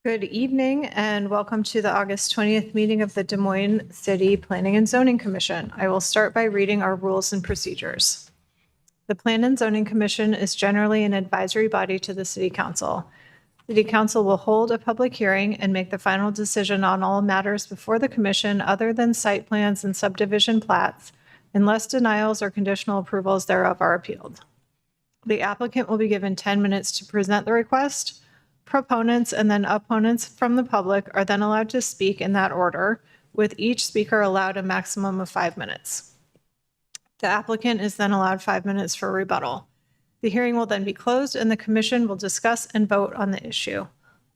Good evening and welcome to the August 20th meeting of the Des Moines City Planning and Zoning Commission. I will start by reading our rules and procedures. The Plan and Zoning Commission is generally an advisory body to the City Council. City Council will hold a public hearing and make the final decision on all matters before the commission other than site plans and subdivision plats, unless denials or conditional approvals thereof are appealed. The applicant will be given 10 minutes to present the request. Proponents and then opponents from the public are then allowed to speak in that order, with each speaker allowed a maximum of 5 minutes. The applicant is then allowed 5 minutes for rebuttal. The hearing will then be closed and the commission will discuss and vote on the issue.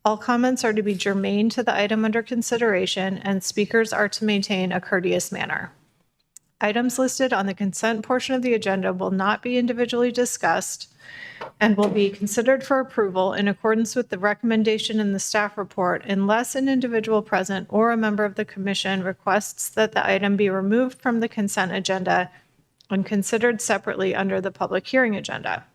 All comments are to be germane to the item under consideration and speakers are to maintain a courteous manner. Items listed on the consent portion of the agenda will not be individually discussed and will be considered for approval in accordance with the recommendation in the staff report unless an individual present or a member of the commission requests that the item be removed from the consent agenda and considered separately under the public hearing agenda.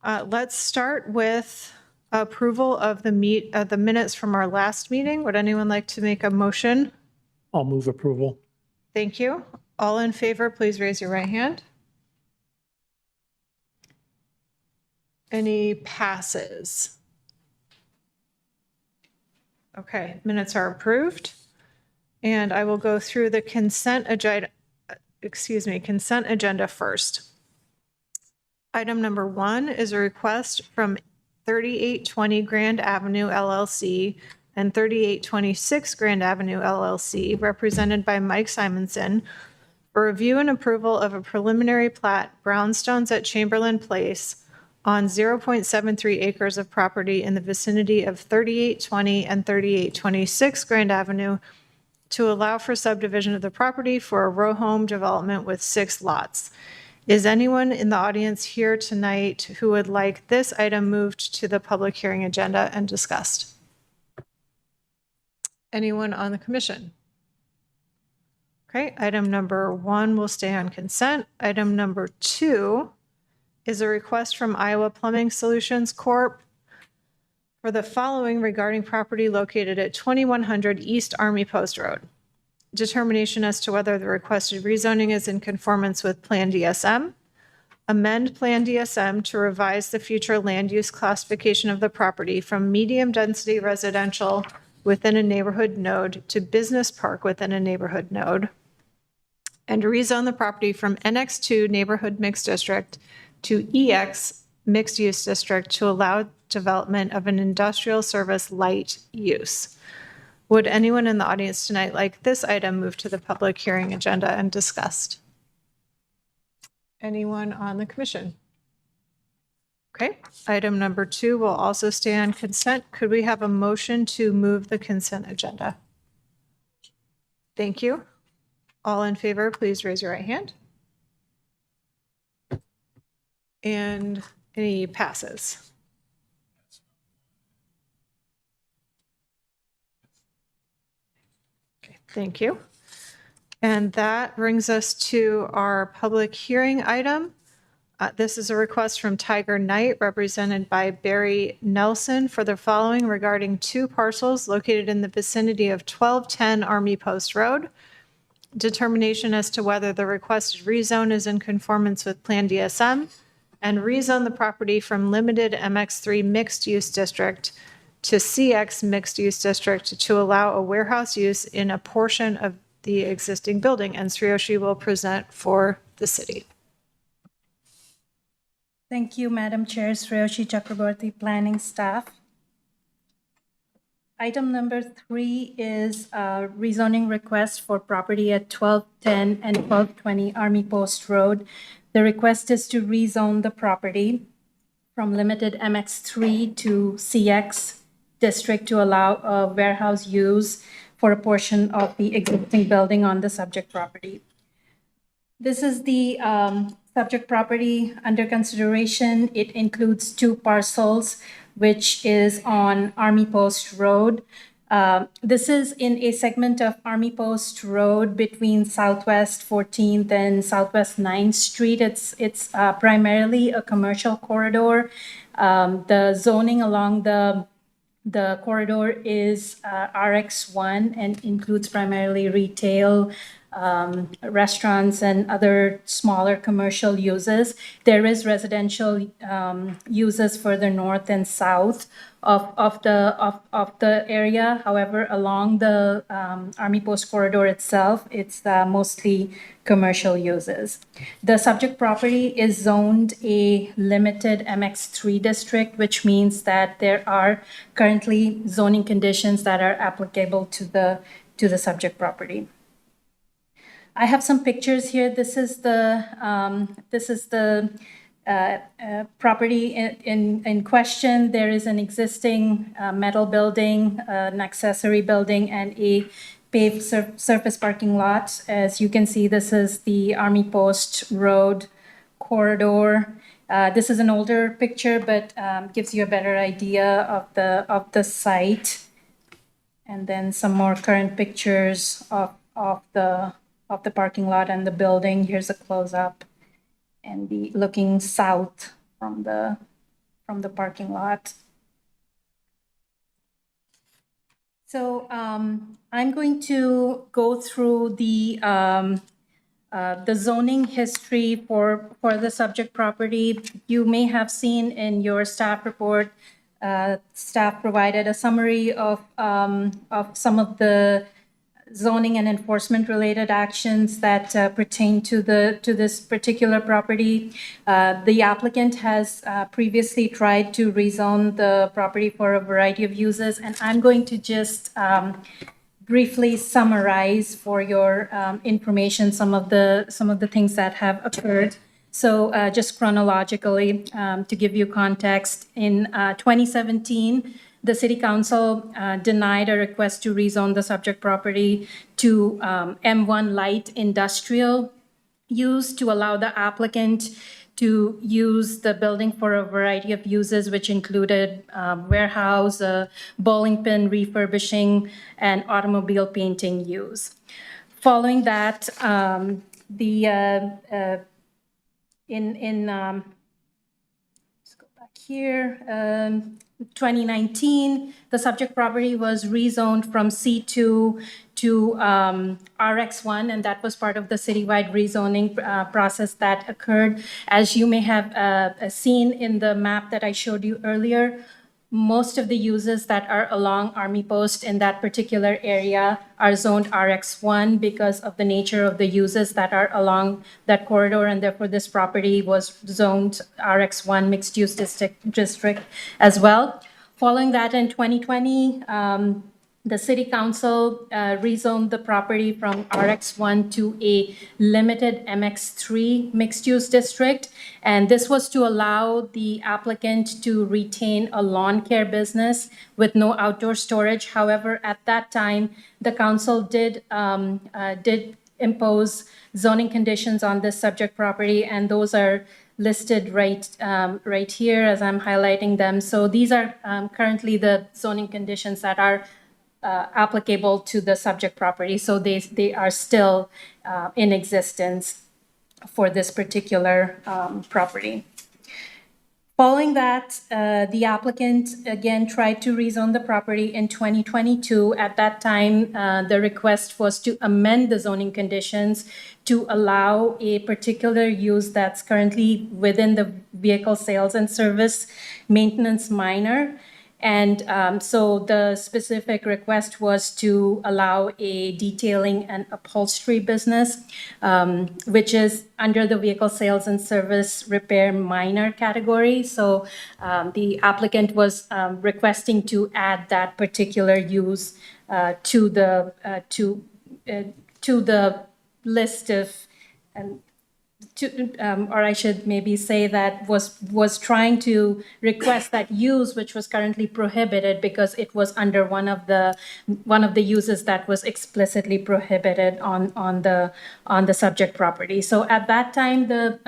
Let's start with approval of the minutes from our last meeting. Would anyone like to make a motion? I'll move approval. Thank you. All in favor, please raise your right hand. Any passes? Okay, minutes are approved. And I will go through the consent agenda first. Item number 1 is a request from 3820 Grand Avenue LLC and 3826 Grand Avenue LLC, represented by Mike Simonson, for review and approval of a preliminary plat, brownstones at Chamberlain Place, on 0.73 acres of property in the vicinity of 3820 and 3826 Grand Avenue to allow for subdivision of the property for a row home development with 6 lots. Is anyone in the audience here tonight who would like this item moved to the public hearing agenda and discussed? Anyone on the commission? Okay, item number 1 will stay on consent. Item number 2 is a request from Iowa Plumbing Solutions Corp. for the following regarding property located at 2100 East Army Post Road. Determination as to whether the requested rezoning is in conformance with Plan DSM. Amend Plan DSM to revise the future land use classification of the property from medium density residential within a neighborhood node to business park within a neighborhood node. And rezone the property from NX2 Neighborhood Mixed District to EX Mixed Use District to allow development of an industrial service light use. Would anyone in the audience tonight like this item moved to the public hearing agenda and discussed? Anyone on the commission? Okay, item number 2 will also stay on consent. Could we have a motion to move the consent agenda? Thank you. All in favor, please raise your right hand. And any passes? Okay, thank you. And that brings us to our public hearing item. This is a request from Tiger Knight, represented by Barry Nelson, for the following regarding 2 parcels located in the vicinity of 1210 Army Post Road. Determination as to whether the requested rezone is in conformance with Plan DSM, and rezone the property from limited MX3 mixed use district to CX mixed use district to allow a warehouse use in a portion of the existing building. And Sriyoshi will present for the city. Thank you, Madam Chair. Sriyoshi Chakraborty, planning staff. Item number 3 is a rezoning request for property at 1210 and 1220 Army Post Road. The request is to rezone the property from limited MX3 to CX district to allow a warehouse use for a portion of the existing building on the subject property. This is the subject property under consideration. It includes 2 parcels, which is on Army Post Road. This is in a segment of Army Post Road between Southwest 14th and Southwest 9th Street. It's primarily a commercial corridor. The zoning along the The corridor is RX1 and includes primarily retail, restaurants, and other smaller commercial uses. There is residential uses further north and south of the area. However, along the Army Post corridor itself, it's mostly commercial uses. The subject property is zoned a limited MX3 district, which means that there are currently zoning conditions that are applicable to the subject property. I have some pictures here. This is the property in question. There is an existing metal building, an accessory building, and a paved surface parking lot. As you can see, this is the Army Post Road corridor. This is an older picture, but gives you a better idea of the site. And then some more current pictures of the parking lot and the building. Here's a close-up, and looking south from the parking lot. So I'm going to go through the zoning history for the subject property. You may have seen in your staff report, staff provided a summary of some of the zoning and enforcement related actions that pertain to this particular property. The applicant has previously tried to rezone the property for a variety of uses, and I'm going to just briefly summarize for your information some of the things that have occurred. So just chronologically, to give you context, in 2017, the City Council denied a request to rezone the subject property to M1 light industrial use to allow the applicant to use the building for a variety of uses, which included warehouse, bowling pin refurbishing, and automobile painting use. Following that, let's go back here. 2019, the subject property was rezoned from C2 to RX1, and that was part of the citywide rezoning process that occurred. As you may have seen in the map that I showed you earlier, most of the uses that are along Army Post in that particular area are zoned RX1 because of the nature of the uses that are along that corridor, and therefore this property was zoned RX1 mixed-use district as well. Following that, in 2020, the City Council rezoned the property from RX1 to a limited MX3 mixed-use district. And this was to allow the applicant to retain a lawn care business with no outdoor storage. However, at that time, the council did impose zoning conditions on this subject property, and those are listed right here as I'm highlighting them. So these are currently the zoning conditions that are applicable to the subject property. So they are still in existence for this particular property. Following that, the applicant again tried to rezone the property in 2022. At that time, the request was to amend the zoning conditions to allow a particular use that's currently within the vehicle sales and service maintenance minor. And so the specific request was to allow a detailing and upholstery business, which is under the vehicle sales and service repair minor category. So the applicant was requesting to add that particular use to the list of or I should maybe say that was trying to request that use, which was currently prohibited because it was under one of the uses that was explicitly prohibited on the subject property. So at that time, the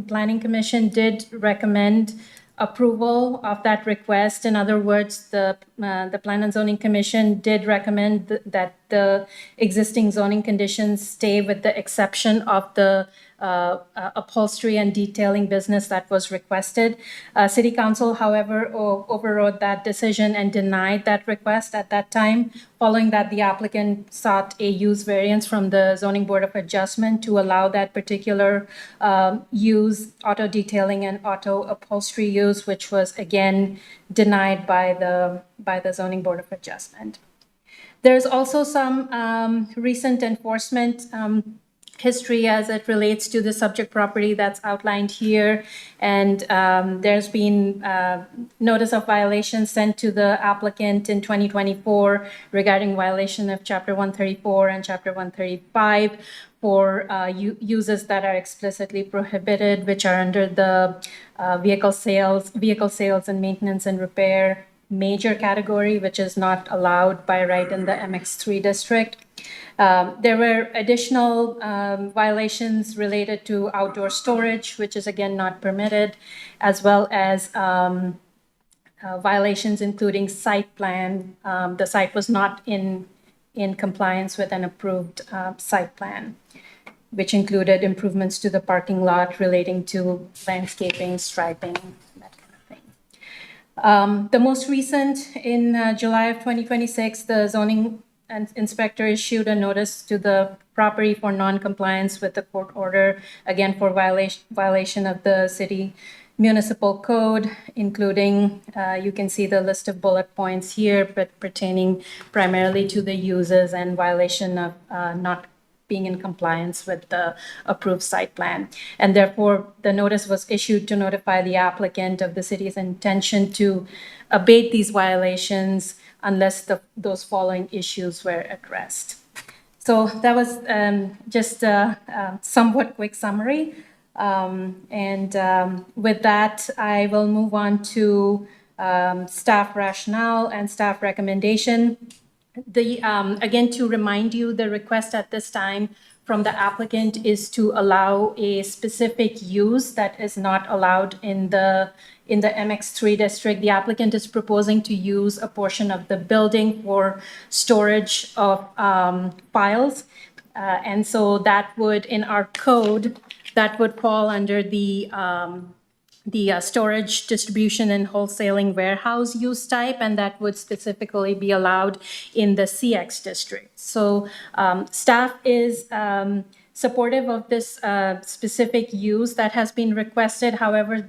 Planning Commission did recommend approval of that request. In other words, the Plan and Zoning Commission did recommend that the existing zoning conditions stay with the exception of the upholstery and detailing business that was requested. City Council, however, overrode that decision and denied that request at that time. Following that, the applicant sought a use variance from the Zoning Board of Adjustment to allow that particular use, auto detailing and auto upholstery use, which was again denied by the Zoning Board of Adjustment. There's also some recent enforcement history as it relates to the subject property that's outlined here. And there's been notice of violation sent to the applicant in 2024 regarding violation of Chapter 134 and Chapter 135 for uses that are explicitly prohibited, which are under the vehicle sales and maintenance and repair major category, which is not allowed by right in the MX3 district. There were additional violations related to outdoor storage, which is again not permitted, as well as violations including site plan. The site was not in compliance with an approved site plan, which included improvements to the parking lot relating to landscaping, striping, that kind of thing. The most recent, in July of 2026, the zoning inspector issued a notice to the property for non-compliance with the court order, again for violation of the city municipal code, including, you can see the list of bullet points here, but pertaining primarily to the uses and violation of not being in compliance with the approved site plan. And therefore, the notice was issued to notify the applicant of the city's intention to abate these violations unless those following issues were addressed. So that was just a somewhat quick summary. With that, I will move on to staff rationale and staff recommendation. Again, to remind you, the request at this time from the applicant is to allow a specific use that is not allowed in the MX3 district. The applicant is proposing to use a portion of the building for storage of files. And so that would, in our code, that would fall under the storage, distribution, and wholesaling warehouse use type, and that would specifically be allowed in the CX district. So staff is supportive of this specific use that has been requested. However,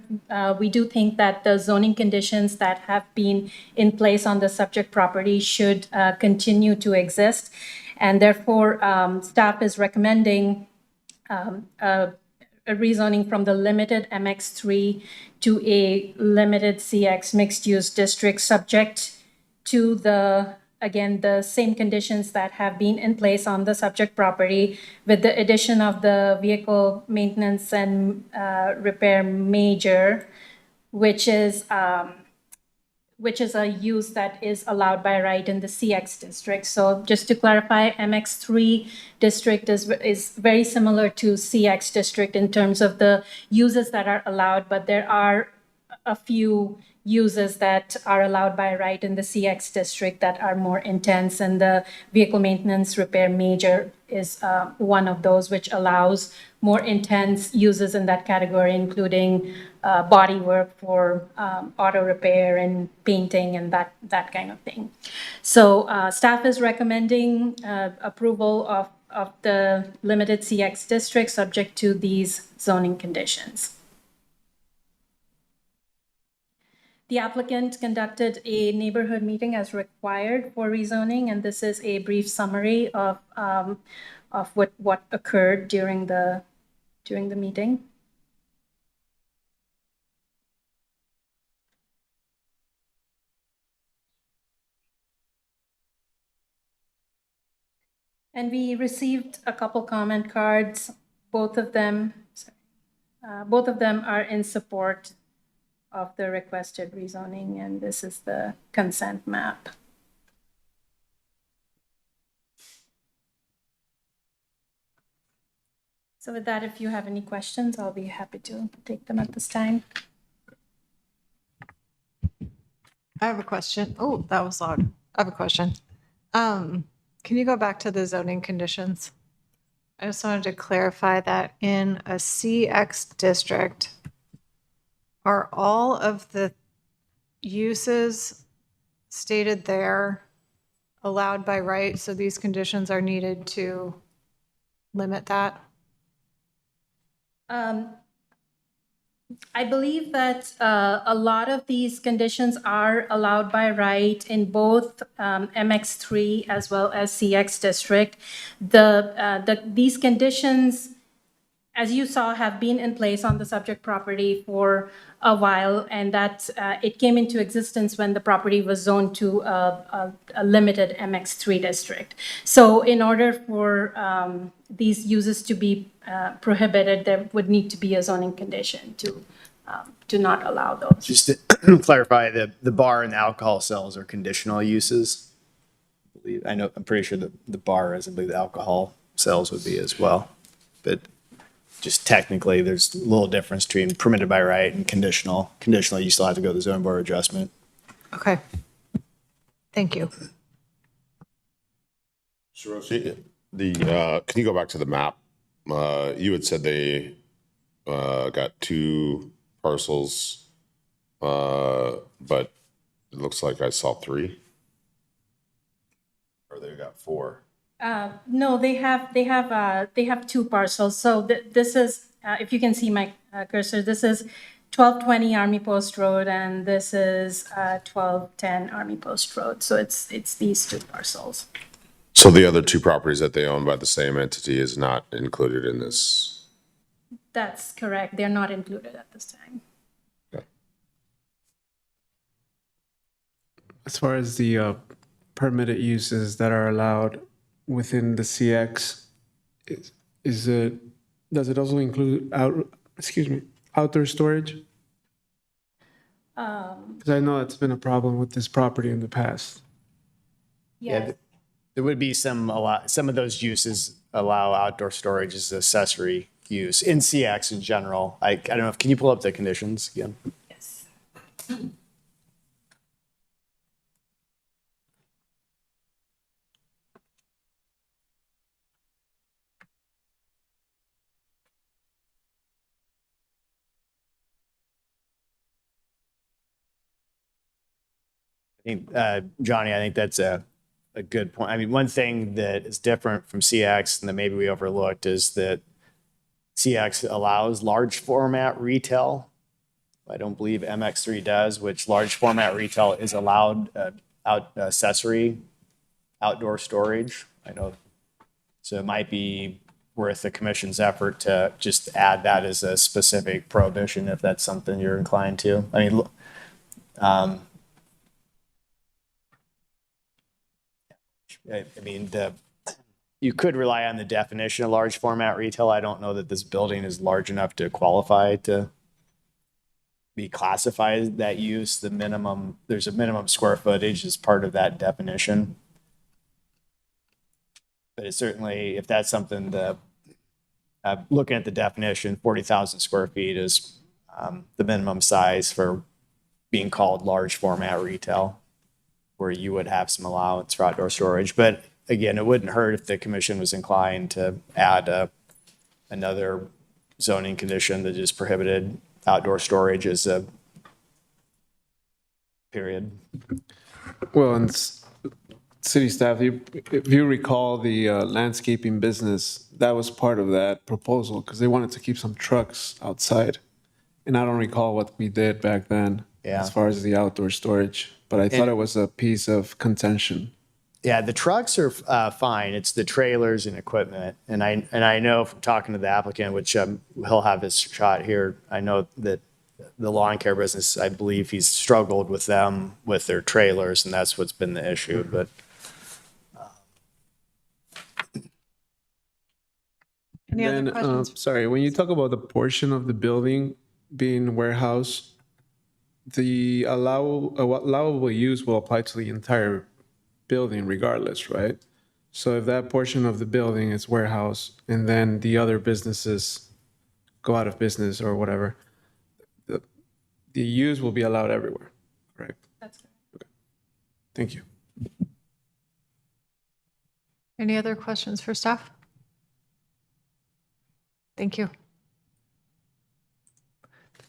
we do think that the zoning conditions that have been in place on the subject property should continue to exist. And therefore, staff is recommending a rezoning from the limited MX3 to a limited CX mixed-use district, subject to the same conditions that have been in place on the subject property, with the addition of the vehicle maintenance and repair major, which is a use that is allowed by right in the CX district. So just to clarify, MX3 district is very similar to CX district in terms of the uses that are allowed, but there are a few uses that are allowed by right in the CX district that are more intense, and the vehicle maintenance repair major is one of those, which allows more intense uses in that category, including body work for auto repair and painting and that kind of thing. So staff is recommending approval of the limited CX district subject to these zoning conditions. The applicant conducted a neighborhood meeting as required for rezoning, and this is a brief summary of what occurred during the meeting. And we received a couple comment cards. Both of them are in support of the requested rezoning, and this is the consent map. So with that, if you have any questions, I'll be happy to take them at this time. I have a question. Oh, that was loud. I have a question. Can you go back to the zoning conditions? I just wanted to clarify that in a CX district, are all of the uses stated there allowed by right? So these conditions are needed to limit that? I believe that a lot of these conditions are allowed by right in both MX3 as well as CX district. These conditions, as you saw, have been in place on the subject property for a while, and that it came into existence when the property was zoned to a limited MX3 district. So in order for these uses to be prohibited, there would need to be a zoning condition to not allow those. Just to clarify, the bar and the alcohol sales are conditional uses. I'm pretty sure the bar is, I believe the alcohol sales would be as well. But just technically, there's a little difference between permitted by right and conditional. Conditional, you still have to go to the zoning board of adjustment. Okay. Thank you. Shiroshi, can you go back to the map? You had said they got 2 parcels, but it looks like I saw 3. Or they got 4. No, they have 2 parcels. So this is, if you can see my cursor, this is 1220 Army Post Road, and this is 1210 Army Post Road. So it's these 2 parcels. So the other 2 properties that they own by the same entity is not included in this. That's correct. They're not included at this time. As far as the permitted uses that are allowed within the CX, does it also include outdoor storage? Because I know that's been a problem with this property in the past. Yes. There would be some of those uses allow outdoor storage as accessory use in CX in general. I don't know, can you pull up the conditions again? Yes. I think, Johnny, I think that's a good point. I mean, one thing that is different from CX and that maybe we overlooked is that CX allows large format retail. I don't believe MX3 does, which large format retail is allowed accessory outdoor storage. I know. So it might be worth the commission's effort to just add that as a specific prohibition if that's something you're inclined to. I mean, you could rely on the definition of large format retail. I don't know that this building is large enough to qualify to be classified as that use. There's a minimum square footage as part of that definition. But it's certainly, if that's something that, looking at the definition, 40,000 square feet is the minimum size for being called large format retail, where you would have some allowance for outdoor storage. But again, it wouldn't hurt if the commission was inclined to add another zoning condition that just prohibited outdoor storage as a period. Well, and city staff, if you recall the landscaping business, that was part of that proposal because they wanted to keep some trucks outside. And I don't recall what we did back then as far as the outdoor storage, but I thought it was a piece of contention. Yeah, the trucks are fine. It's the trailers and equipment. And I know from talking to the applicant, which he'll have his shot here, I know that the lawn care business, I believe he's struggled with them with their trailers, and that's what's been the issue. But Any other questions? Sorry, when you talk about the portion of the building being warehouse, the allowable use will apply to the entire building regardless, right? So if that portion of the building is warehouse and then the other businesses go out of business or whatever, the use will be allowed everywhere, right? That's correct. Okay. Thank you. Any other questions for staff? Thank you.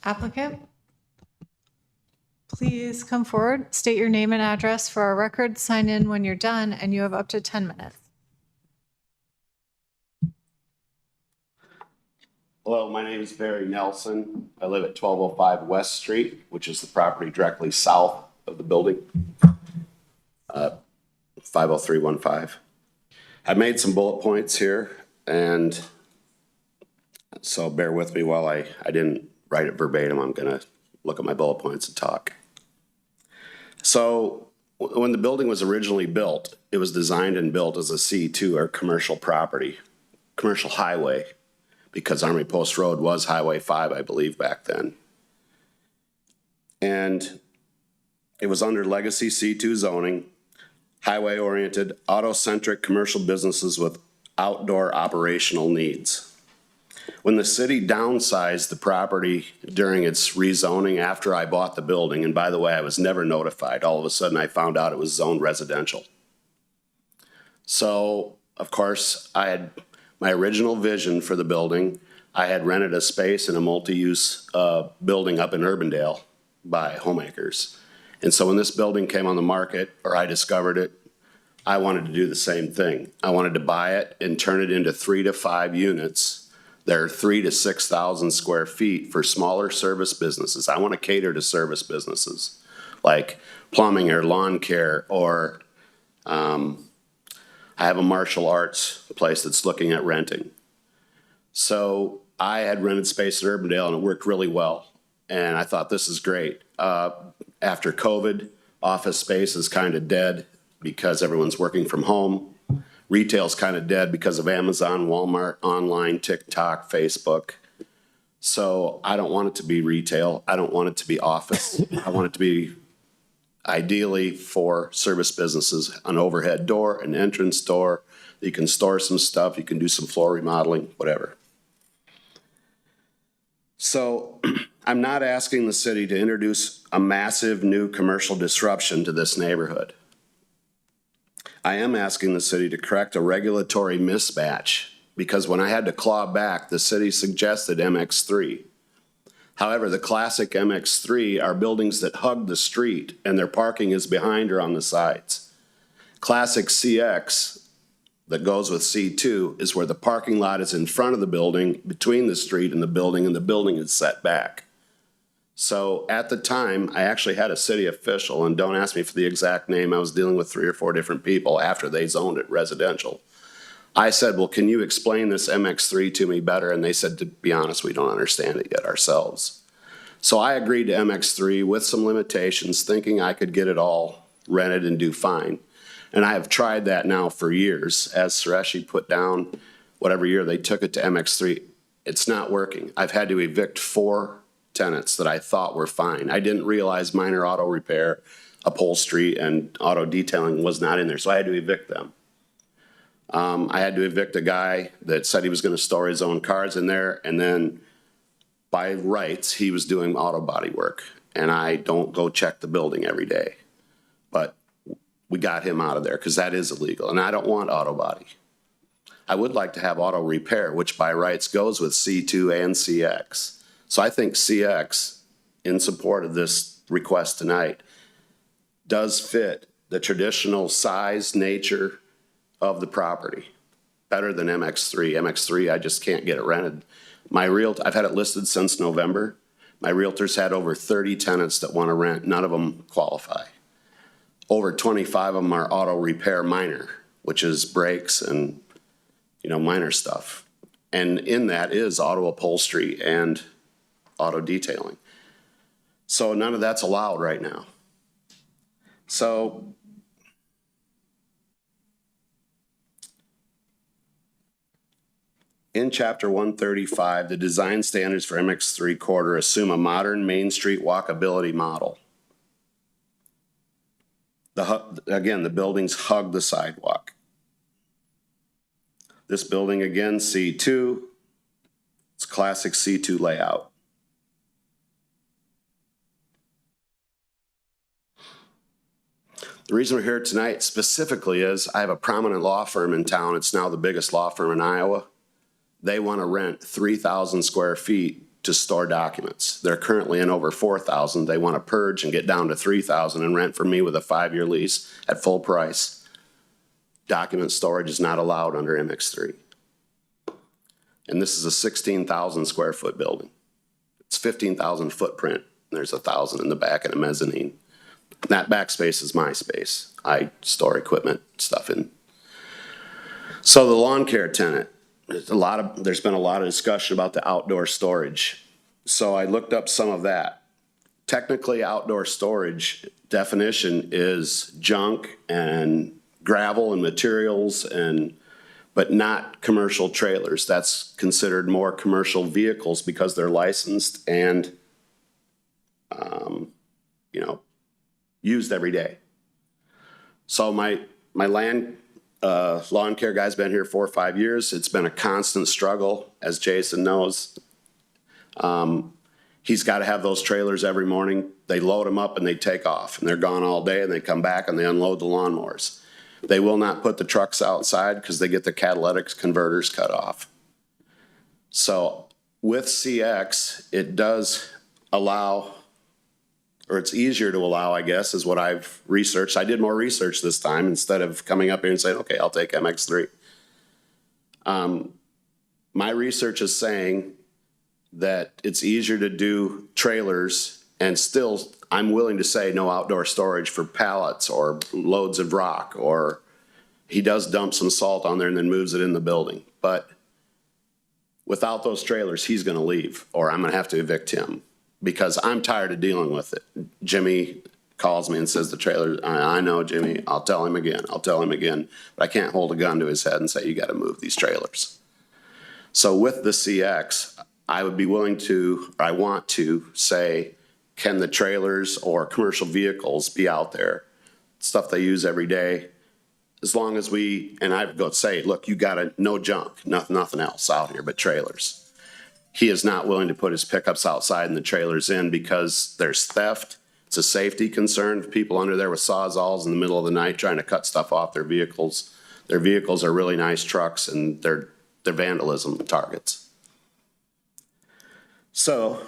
Applicant, please come forward, state your name and address for our record, sign in when you're done, and you have up to 10 minutes. Hello, my name is Barry Nelson. I live at 1205 West Street, which is the property directly south of the building, 50315. I made some bullet points here, and so bear with me while I didn't write it verbatim. I'm going to look at my bullet points and talk. So when the building was originally built, it was designed and built as a C2 or commercial property, commercial highway, because Army Post Road was Highway 5, I believe, back then. And it was under legacy C2 zoning, highway-oriented, auto-centric commercial businesses with outdoor operational needs. When the city downsized the property during its rezoning after I bought the building, and by the way, I was never notified, all of a sudden I found out it was zoned residential. So, of course, I had my original vision for the building. I had rented a space in a multi-use building up in Urbandale by homemakers. And so when this building came on the market, or I discovered it, I wanted to do the same thing. I wanted to buy it and turn it into 3 to 5 units. They're 3,000 to 6,000 square feet for smaller service businesses. I want to cater to service businesses like plumbing or lawn care, or I have a martial arts place that's looking at renting. So I had rented space at Urbandale and it worked really well. And I thought, this is great. After COVID, office space is kind of dead because everyone's working from home. Retail's kind of dead because of Amazon, Walmart, online, TikTok, Facebook. So I don't want it to be retail. I don't want it to be office. I want it to be ideally for service businesses, an overhead door, an entrance door. You can store some stuff. You can do some floor remodeling, whatever. So I'm not asking the city to introduce a massive new commercial disruption to this neighborhood. I am asking the city to correct a regulatory mismatch, because when I had to claw back, the city suggested MX3. However, the classic MX3 are buildings that hug the street and their parking is behind or on the sides. Classic CX that goes with C2 is where the parking lot is in front of the building, between the street and the building is set back. So at the time, I actually had a city official, and don't ask me for the exact name, I was dealing with 3 or 4 different people after they zoned it residential. I said, well, can you explain this MX3 to me better? And they said, to be honest, we don't understand it yet ourselves. So I agreed to MX3 with some limitations, thinking I could get it all rented and do fine. And I have tried that now for years. As Sureshi put down, whatever year they took it to MX3, it's not working. I've had to evict 4 tenants that I thought were fine. I didn't realize minor auto repair, upholstery, and auto detailing was not in there, so I had to evict them. I had to evict a guy that said he was going to store his own cars in there, and then by rights, he was doing auto body work, and I don't go check the building every day. But we got him out of there because that is illegal, and I don't want auto body. I would like to have auto repair, which by rights goes with C2 and CX. So I think CX, in support of this request tonight, does fit the traditional size, nature of the property better than MX3. MX3, I just can't get it rented. I've had it listed since November. My realtor's had over 30 tenants that want to rent. None of them qualify. Over 25 of them are auto repair minor, which is brakes and, minor stuff. And in that is auto upholstery and auto detailing. So none of that's allowed right now. So in Chapter 135, the design standards for MX3 corridor assume a modern Main Street walkability model. Again, the buildings hug the sidewalk. This building, again, C2, it's classic C2 layout. The reason we're here tonight specifically is I have a prominent law firm in town. It's now the biggest law firm in Iowa, They want to rent 3,000 square feet to store documents. They're currently in over 4,000. They want to purge and get down to 3,000 and rent from me with a 5-year lease at full price. Document storage is not allowed under MX3. And this is a 16,000 square foot building. It's 15,000 footprint. There's 1,000 in the back and a mezzanine. That back space is my space. I store equipment, stuff in. So the lawn care tenant, there's been a lot of discussion about the outdoor storage. So I looked up some of that. Technically, outdoor storage definition is junk and gravel and materials but not commercial trailers. That's considered more commercial vehicles because they're licensed and, used every day. So my lawn care guy's been here 4 or 5 years. It's been a constant struggle, as Jason knows. He's got to have those trailers every morning. They load them up and they take off, and they're gone all day, and they come back and they unload the lawnmowers. They will not put the trucks outside because they get the catalytic converters cut off. So with CX, it does allow, or it's easier to allow, I guess, is what I've researched. I did more research this time instead of coming up here and saying, okay, I'll take MX3. My research is saying that it's easier to do trailers, and still I'm willing to say no outdoor storage for pallets or loads of rock, or he does dump some salt on there and then moves it in the building. But without those trailers, he's going to leave, or I'm going to have to evict him because I'm tired of dealing with it. Jimmy calls me and says the trailer, I know, Jimmy, I'll tell him again, but I can't hold a gun to his head and say, you got to move these trailers. So with the CX, I would be willing to, I want to say, can the trailers or commercial vehicles be out there, stuff they use every day, as long as and I would go say, look, you got no junk, nothing else out here but trailers. He is not willing to put his pickups outside and the trailers in because there's theft. It's a safety concern. People under there with sawzalls in the middle of the night trying to cut stuff off their vehicles. Their vehicles are really nice trucks, and they're vandalism targets. So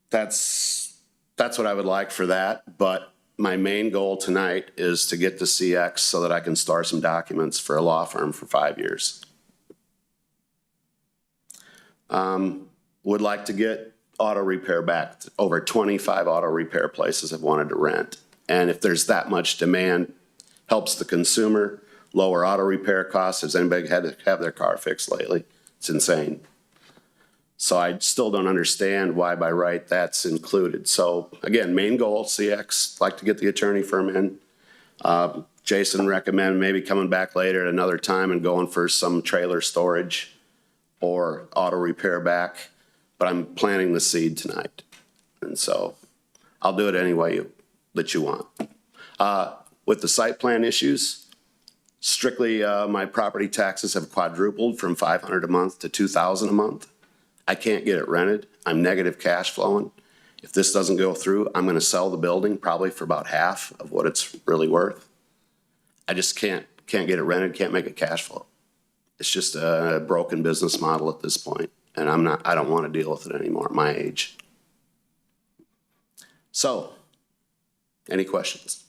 that's what I would like for that. But my main goal tonight is to get the CX so that I can store some documents for a law firm for 5 years. Would like to get auto repair back. Over 25 auto repair places have wanted to rent. And if there's that much demand, helps the consumer, lower auto repair costs. Has anybody had to have their car fixed lately? It's insane. So I still don't understand why by right that's included. So again, main goal, CX, like to get the attorney firm in. Jason recommended maybe coming back later at another time and going for some trailer storage or auto repair back, but I'm planting the seed tonight. And so I'll do it any way that you want. With the site plan issues, strictly my property taxes have quadrupled from $500 a month to $2,000 a month. I can't get it rented. I'm negative cash flowing. If this doesn't go through, I'm gonna sell the building probably for about half of what it's really worth. I just can't get it rented, can't make it cash flow. It's just a broken business model at this point, and I don't want to deal with it anymore at my age. So, any questions?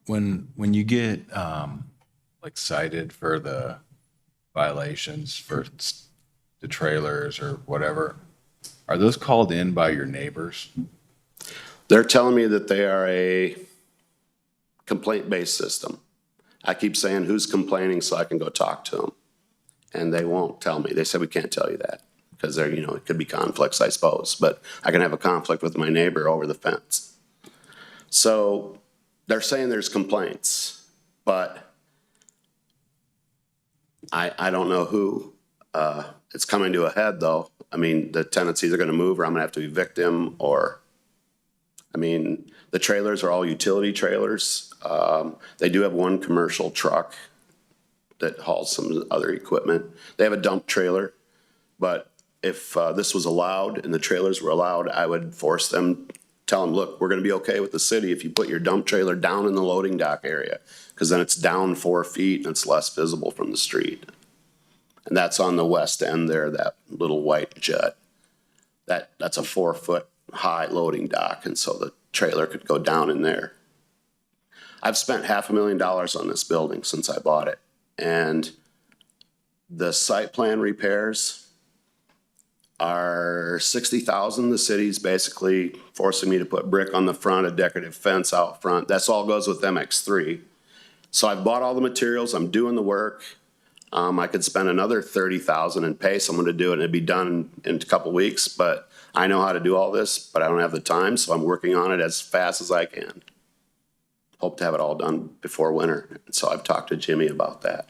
When you get like cited for the violations for the trailers or whatever, are those called in by your neighbors? They're telling me that they are a complaint-based system. I keep saying who's complaining so I can go talk to them, and they won't tell me. They said we can't tell you that because there, it could be conflicts, I suppose. But I can have a conflict with my neighbor over the fence. So they're saying there's complaints, but I don't know who. It's coming to a head, though. I mean, the tenant's either going to move or I'm going to have to evict him, or, I mean, the trailers are all utility trailers. They do have one commercial truck that hauls some other equipment. They have a dump trailer, but if this was allowed and the trailers were allowed, I would force them tell them, look, we're gonna be okay with the city if you put your dump trailer down in the loading dock area, because then it's down 4 feet and it's less visible from the street. And that's on the west end there, that little white jut. That's a 4-foot high loading dock, and so the trailer could go down in there. I've spent $500,000 on this building since I bought it, and the site plan repairs are $60,000. The city's basically forcing me to put brick on the front, a decorative fence out front. That's all goes with MX3. So I've bought all the materials, I'm doing the work. I could spend another $30,000 and pay someone to do it, and it'd be done in a couple weeks, but I know how to do all this, but I don't have the time, so I'm working on it as fast as I can. Hope to have it all done before winter, so I've talked to Jimmy about that.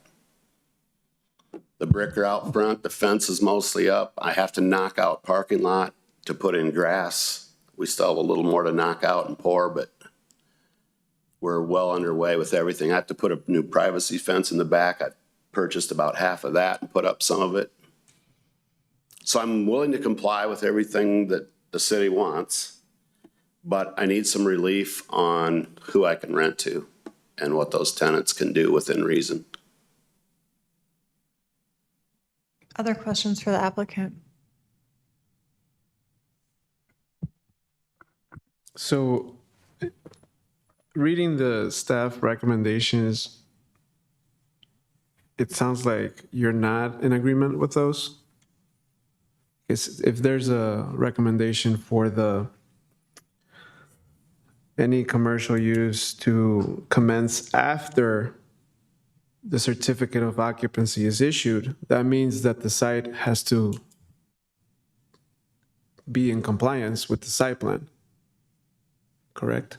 The brick are out front, the fence is mostly up. I have to knock out parking lot to put in grass. We still have a little more to knock out and pour, but we're well underway with everything. I have to put a new privacy fence in the back. I purchased about half of that and put up some of it. So I'm willing to comply with everything that the city wants, but I need some relief on who I can rent to and what those tenants can do within reason. Other questions for the applicant? So reading the staff recommendations, it sounds like you're not in agreement with those. If there's a recommendation for any commercial use to commence after the certificate of occupancy is issued, that means that the site has to be in compliance with the site plan. Correct?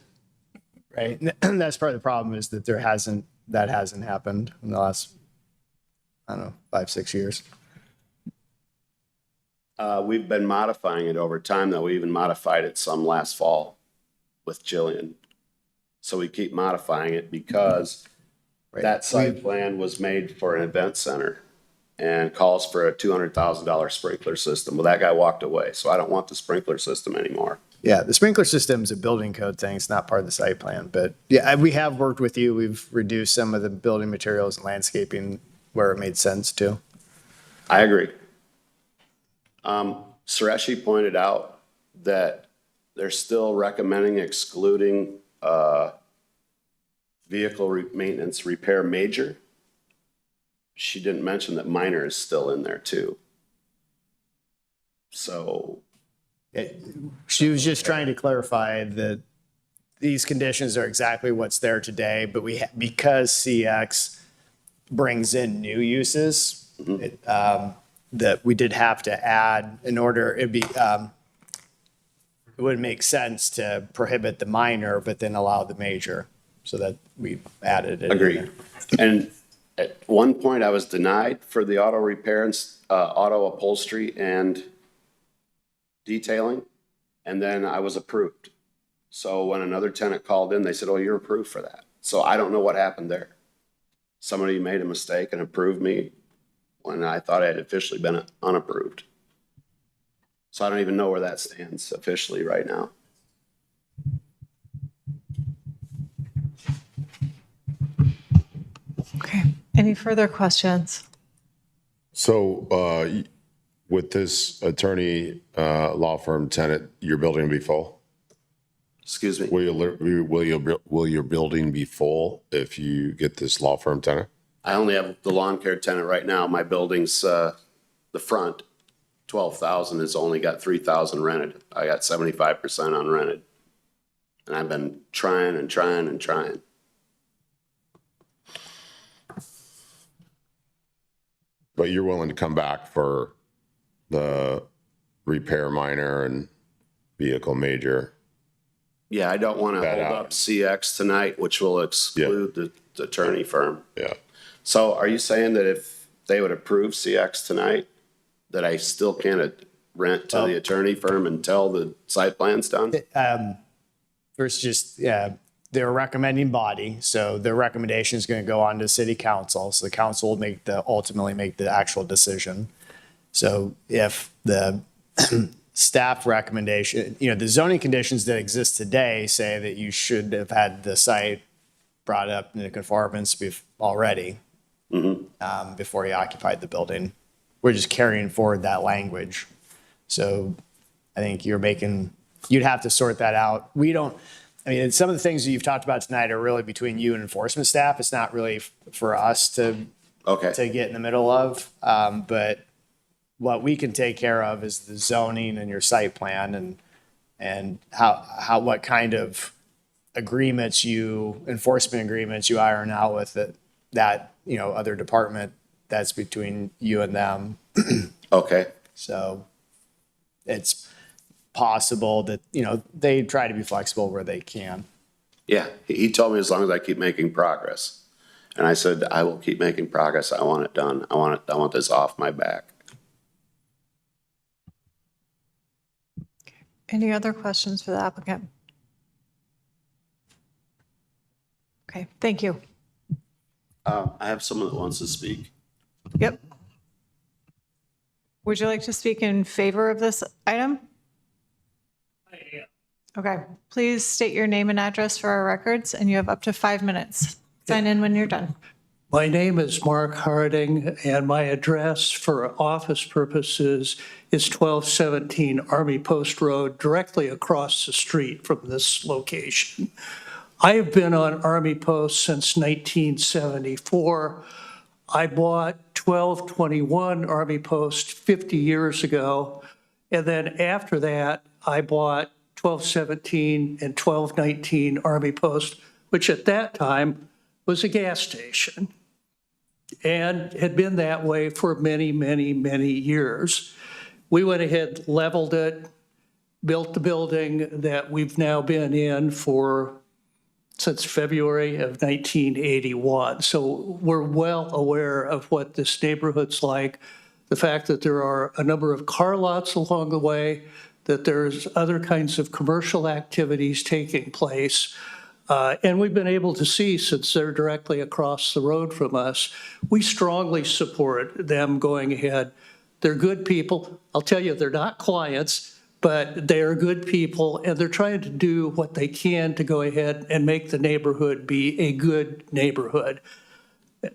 Right. And that's part of the problem, is that that hasn't happened in the last, I don't know, 5-6 years. We've been modifying it over time, though. We even modified it some last fall with Jillian. So we keep modifying it because that site plan was made for an event center and calls for a $200,000 sprinkler system. Well, that guy walked away, so I don't want the sprinkler system anymore. Yeah, the sprinkler system's a building code thing. It's not part of the site plan, but yeah, we have worked with you. We've reduced some of the building materials and landscaping where it made sense to. I agree. Sureshi pointed out that they're still recommending excluding vehicle maintenance repair major. She didn't mention that minor is still in there too. So She was just trying to clarify that these conditions are exactly what's there today, but because CX brings in new uses, that we did have to add in order, it would make sense to prohibit the minor, but then allow the major, so that we added it. agreed. And at one point I was denied for the auto repair and auto upholstery and detailing, and then I was approved. So when another tenant called in, they said, oh, you're approved for that. So I don't know what happened there. Somebody made a mistake and approved me when I thought I had officially been unapproved. So I don't even know where that stands officially right now. Okay. Any further questions? So with this attorney law firm tenant, your building will be full? Excuse me. Will your building be full if you get this law firm tenant? I only have the lawn care tenant right now. My building's, the front, 12,000 has only got 3,000 rented. I got 75% unrented. And I've been trying and trying and trying. But you're willing to come back for the repair minor and vehicle major? Yeah, I don't want to That hold out. up CX tonight, which will exclude the attorney firm. Yeah. So are you saying that if they would approve CX tonight, that I still can't rent to the attorney firm until the site plan's done? First, just, yeah, they're a recommending body, so their recommendation is going to go on to city council. So the council will ultimately make the actual decision. So if the staff recommendation, the zoning conditions that exist today say that you should have had the site brought up into conformance already before you occupied the building. We're just carrying forward that language. So I think you'd have to sort that out. Some of the things that you've talked about tonight are really between you and enforcement staff. It's not really for us to get in the middle of. But what we can take care of is the zoning and your site plan and what kind of enforcement agreements you iron out with that other department. That's between you and them. Okay. So it's possible that, they try to be flexible where they can. Yeah, he told me as long as I keep making progress. And I said, I will keep making progress. I want it done. I want this off my back. Any other questions for the applicant? Okay, thank you. I have someone that wants to speak. Yep. Would you like to speak in favor of this item? Okay, please state your name and address for our records, and you have up to 5 minutes. Sign in when you're done. My name is Mark Harding, and my address for office purposes is 1217 Army Post Road, directly across the street from this location. I have been on Army Post since 1974. I bought 1221 Army Post 50 years ago, and then after that, I bought 1217 and 1219 Army Post, which at that time was a gas station and had been that way for many, many, many years. We went ahead, leveled it, built the building that we've now been in since February of 1981. So we're well aware of what this neighborhood's like, the fact that there are a number of car lots along the way, that there's other kinds of commercial activities taking place. And we've been able to see, since they're directly across the road from us, we strongly support them going ahead. They're good people. I'll tell you, they're not clients, but they're good people, and they're trying to do what they can to go ahead and make the neighborhood be a good neighborhood.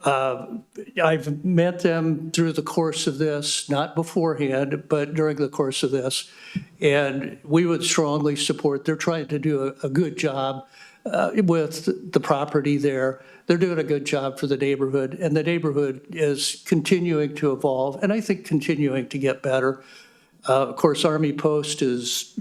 I've met them through the course of this, not beforehand, but during the course of this, and we would strongly support. They're trying to do a good job with the property there. They're doing a good job for the neighborhood, and the neighborhood is continuing to evolve, and I think continuing to get better. Of course, Army Post has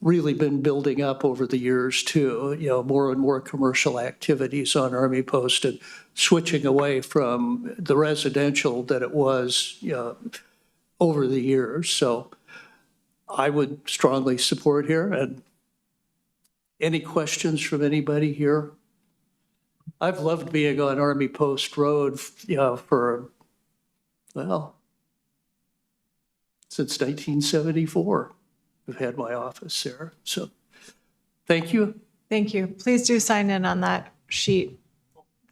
really been building up over the years too, more and more commercial activities on Army Post and switching away from the residential that it was over the years. So I would strongly support here. And any questions from anybody here? I've loved being on Army Post Road, for, since 1974. I've had my office there. So thank you. Thank you. Please do sign in on that sheet.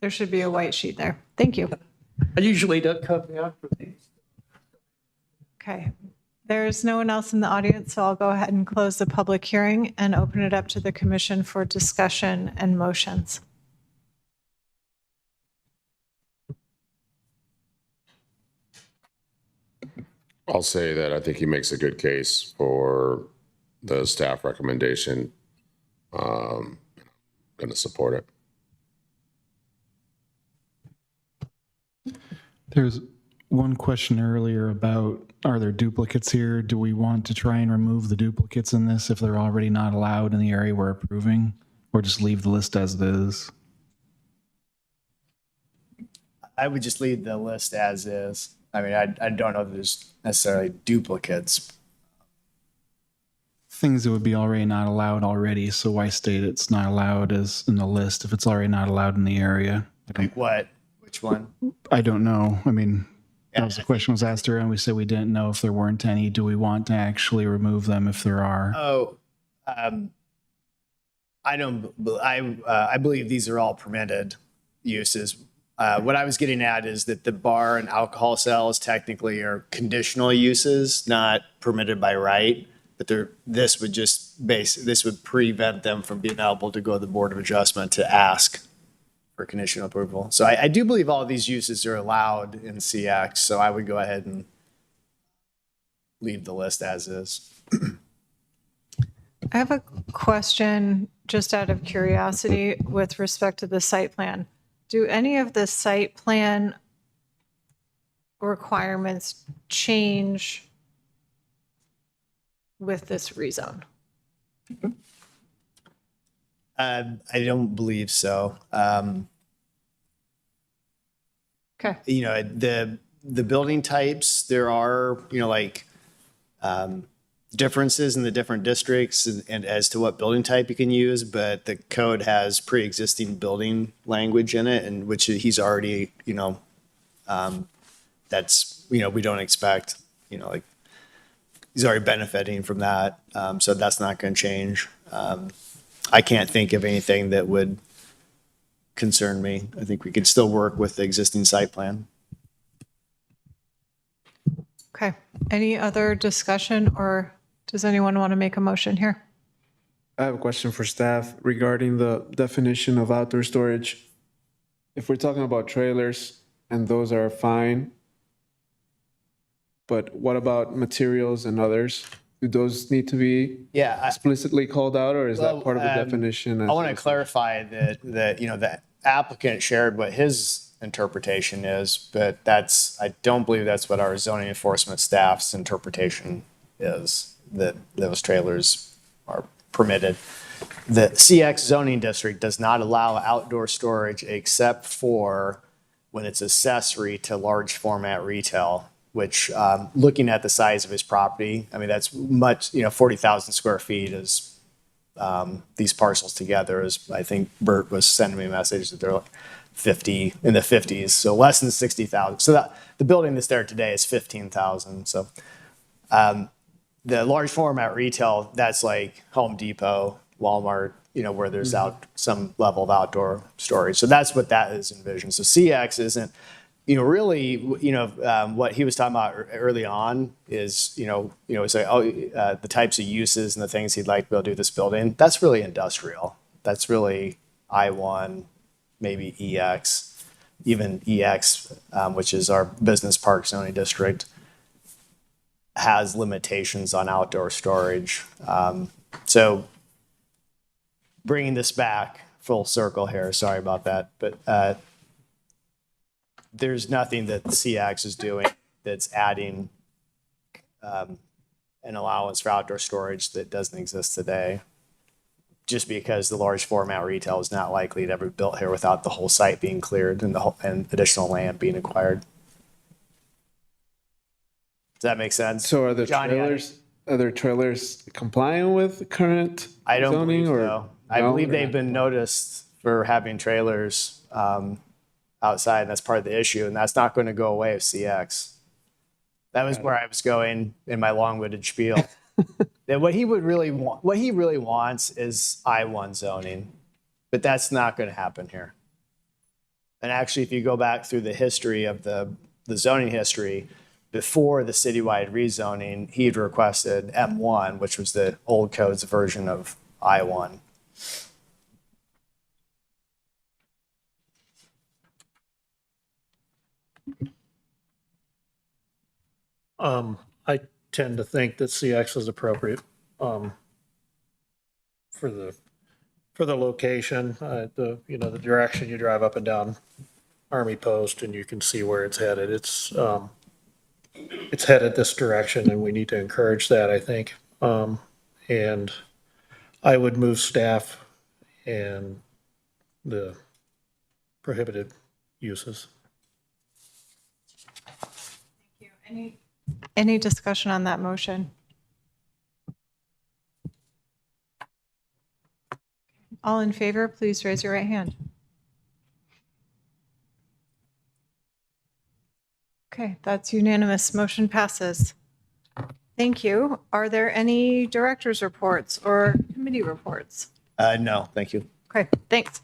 There should be a white sheet there. Thank you. I usually don't come down for these. Okay. There's no one else in the audience, so I'll go ahead and close the public hearing and open it up to the commission for discussion and motions. I'll say that I think he makes a good case for the staff recommendation. Going to support it. There's one question earlier about, are there duplicates here? Do we want to try and remove the duplicates in this if they're already not allowed in the area we're approving, or just leave the list as it is? I would just leave the list as is. I mean, I don't know that there's necessarily duplicates. Things that would be already not allowed already, so why state it's not allowed as in the list if it's already not allowed in the area? Like what? Which one? I don't know. I mean, that was the question was asked earlier, and we said we didn't know if there weren't any. Do we want to actually remove them if there are? Oh, I believe these are all permitted uses. What I was getting at is that the bar and alcohol sales technically are conditional uses, not permitted by right. But this would prevent them from being able to go to the Board of Adjustment to ask for conditional approval. So I do believe all of these uses are allowed in CX, so I would go ahead and leave the list as is. I have a question just out of curiosity with respect to the site plan. Do any of the site plan requirements change with this rezone? I don't believe so. Okay. You know, the building types, there are, you know, like differences in the different districts and as to what building type you can use, but the code has pre-existing building language in it, and which he's already, you know, that's, you know, we don't expect, you know, like he's already benefiting from that. So that's not going to change. I can't think of anything that would concern me. I think we could still work with the existing site plan. Okay. Any other discussion, or does anyone want to make a motion here? I have a question for staff regarding the definition of outdoor storage. If we're talking about trailers and those are fine, but what about materials and others? Do those need to be Yeah. explicitly called out, or is Well, that part of the definition? I want to clarify that, you know, the applicant shared what his interpretation is, but I don't believe that's what our zoning enforcement staff's interpretation is, that those trailers are permitted. The CX zoning district does not allow outdoor storage except for when it's accessory to large format retail, which, looking at the size of his property, I mean, that's much, you know, 40,000 square feet is, these parcels together is, I think Bert was sending me a message that they're like 50 in the 50s, so less than 60,000. So that the building that's there today is 15,000. So, the large format retail, that's like Home Depot, Walmart, you know, where there's some level of outdoor storage. So that's what that is envisioned. So CX isn't, you know, really, you know, what he was talking about early on is, it's like, the types of uses and the things he'd like to be able to do with this building. That's really industrial. That's really I-1, maybe EX, even EX, which is our business park zoning district, has limitations on outdoor storage. So bringing this back full circle here, sorry about that, but there's nothing that CX is doing that's adding an allowance for outdoor storage that doesn't exist today, just because the large format retail is not likely to ever be built here without the whole site being cleared and additional land being acquired. Does that make sense? So are the Johnny, trailers complying with current I don't zoning, believe or so. I no, believe they're they've not? been noticed for having trailers outside, and that's part of the issue, and that's not going to go away with CX. That was where I was going in my long-winded spiel. That what he really wants is I-1 zoning, but that's not going to happen here. And actually, if you go back through the history of the zoning history, before the citywide rezoning, he had requested M1, which was the old code's version of I-1. I tend to think that CX is appropriate, for the location, the direction you drive up and down Army Post and you can see where it's headed. It's headed this direction and we need to encourage that, I think. And I would move staff and the prohibited uses. Any discussion on that motion? All in favor, please raise your right hand. Okay, that's unanimous. Motion passes. Thank you. Are there any director's reports or committee reports? No, thank you. Okay, thanks.